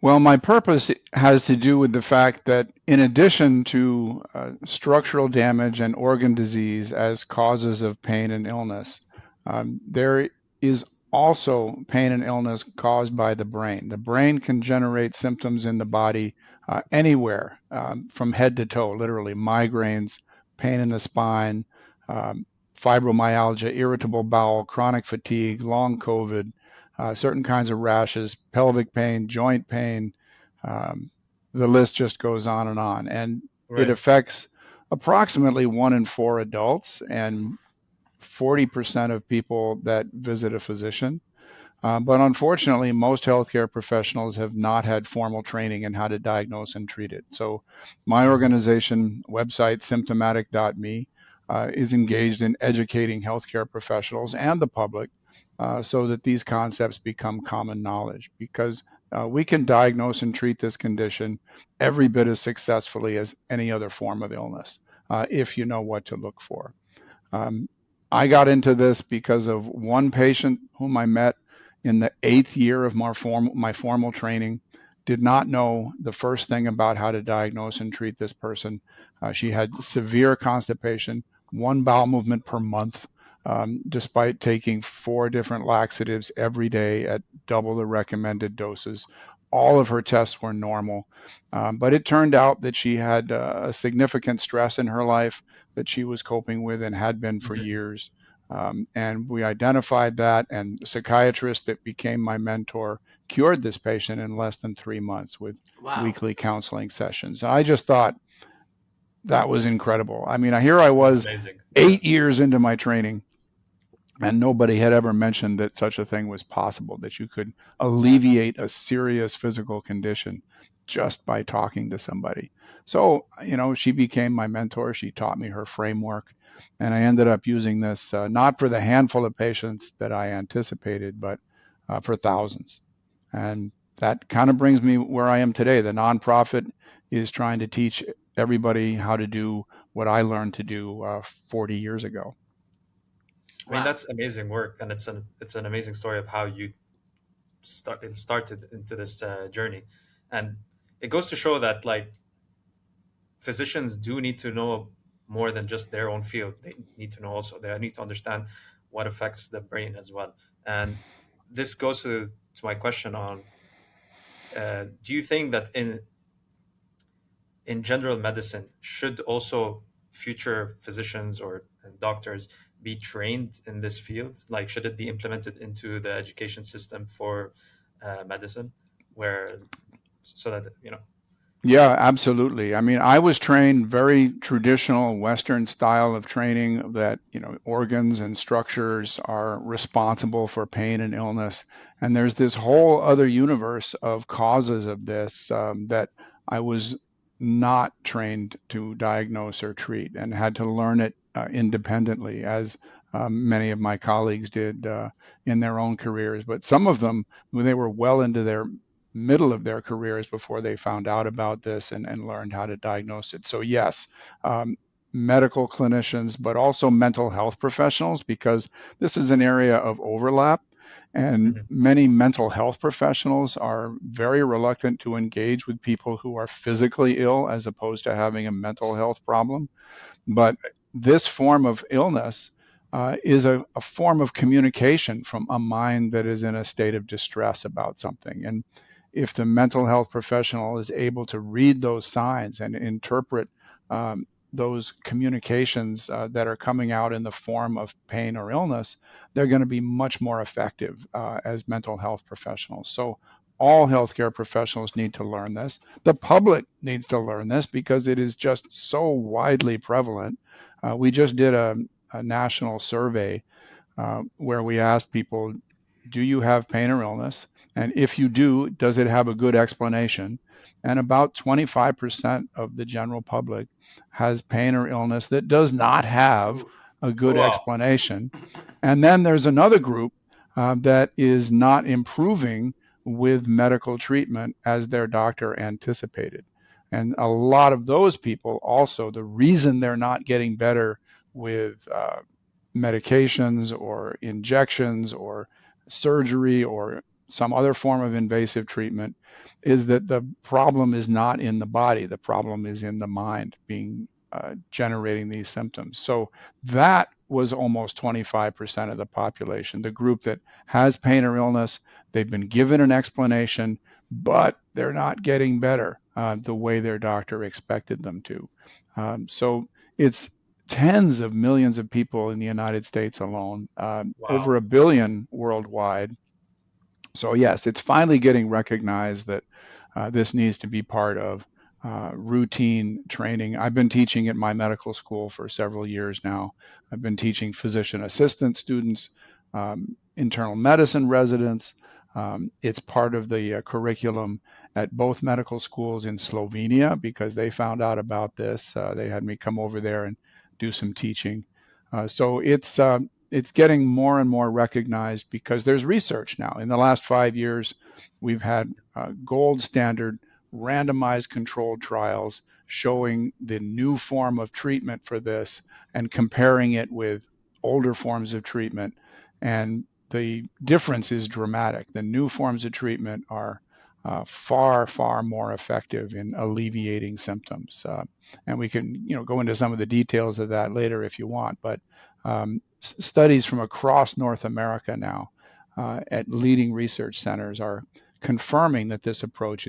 Well, my purpose has to do with the fact that in addition to structural damage and organ disease as causes of pain and illness, there is also pain and illness caused by the brain. The brain can generate symptoms in the body anywhere from head to toe, literally migraines, pain in the spine, um, fibromyalgia, irritable bowel, chronic fatigue, long COVID, certain kinds of rashes, pelvic pain, joint pain. Um, the list just goes on and on. And it Right. affects approximately 1 in 4 adults and 40% of people that visit a physician. But unfortunately, most healthcare professionals have not had formal training in how to diagnose and treat it. So, my Mhm. organization website, symptomatic.me, is engaged in educating healthcare professionals and the public so that these concepts become common knowledge because we can diagnose and treat this condition every bit as successfully as any other form of illness if you know what to look for. Um, I got into this because of one patient whom I met in the 8th year of my formal training. Did not know the first thing about how to diagnose and treat this person. She had severe constipation, one bowel movement per month, despite taking 4 different laxatives every day at double the recommended doses. All of her tests were normal, but it turned out that she had a significant stress in her life that she was coping with and had been for Mhm. years. And we identified that, and the psychiatrist that became my mentor cured this patient in less than 3 months with Wow. weekly counseling sessions. I just thought that was incredible. I mean, here I This is was amazing. Yeah. 8 years into my training, and nobody had ever mentioned that such a thing was possible, that you could alleviate a serious physical condition just by talking to somebody. So, she became my mentor. She taught me her framework. And I ended up using this not for the handful of patients that I anticipated, but for thousands. And that kind of brings me where I am today. The nonprofit is trying to teach everybody how to do what I learned to do 40 years ago. I mean, Wow. that's amazing work, and it's an amazing story of how you started into this journey, and it goes to show that like physicians do need to know more than just their own field. They need to know also they need to understand what affects the brain as well. And this goes to my question on do you think that in general medicine should also future physicians or doctors be trained in this field? Like, should it be implemented into the education system for medicine, where so that Yeah, absolutely. I mean, I was trained very traditional Western style of training that, organs and structures are responsible for pain and illness. And there's this whole other universe of causes of this that I was not trained to diagnose or treat and had to learn it independently, as many of my colleagues did in their own careers. But some of them, when they were well into their middle of their careers before they found out about this and learned how to diagnose it. So, yes, um, medical clinicians, but also mental health professionals, because this is an area of overlap. And Mhm. many mental health professionals are very reluctant to engage with people who are physically ill as opposed to having a mental health problem. But this form of illness is a form of communication from a mind that is in a state of distress about something. And if the mental health professional is able to read those signs and interpret those communications that are coming out in the form of pain or illness, they're going to be much more effective as mental health professionals. So, all healthcare professionals need to learn this. The public needs to learn this because it is just so widely prevalent. We just did a national survey where we asked people, do you have pain or illness? And if you do, does it have a good explanation? And about 25% of the general public has pain or illness that does not have Oof. a Oh good wow. explanation. And then there's another group that is not improving with medical treatment as their doctor anticipated. And a lot of those people also, the reason they're not getting better with medications or injections or surgery or some other form of invasive treatment is that the problem is not in the body. The problem is in the mind being generating these symptoms. So that was almost 25% of the population, the group that has pain or illness. They've been given an explanation, but they're not getting better the way their doctor expected them to. So it's tens of millions of people in the United States alone, Wow. over a billion worldwide. So yes, it's finally getting recognized that this needs to be part of routine training. I've been teaching at my medical school for several years now. I've been teaching physician assistant students, internal medicine residents. It's part of the curriculum at both medical schools in Slovenia because they found out about this. They had me come over there and do some teaching. So it's getting more and more recognized because there's research now. In the last 5 years, we've had gold standard randomized controlled trials showing the new form of treatment for this and comparing it with older forms of treatment. And the difference is dramatic. The new forms of treatment are far, far more effective in alleviating symptoms. And we can, go into some of the details of that later if you want. But studies from across North America now at leading research centers are confirming that this approach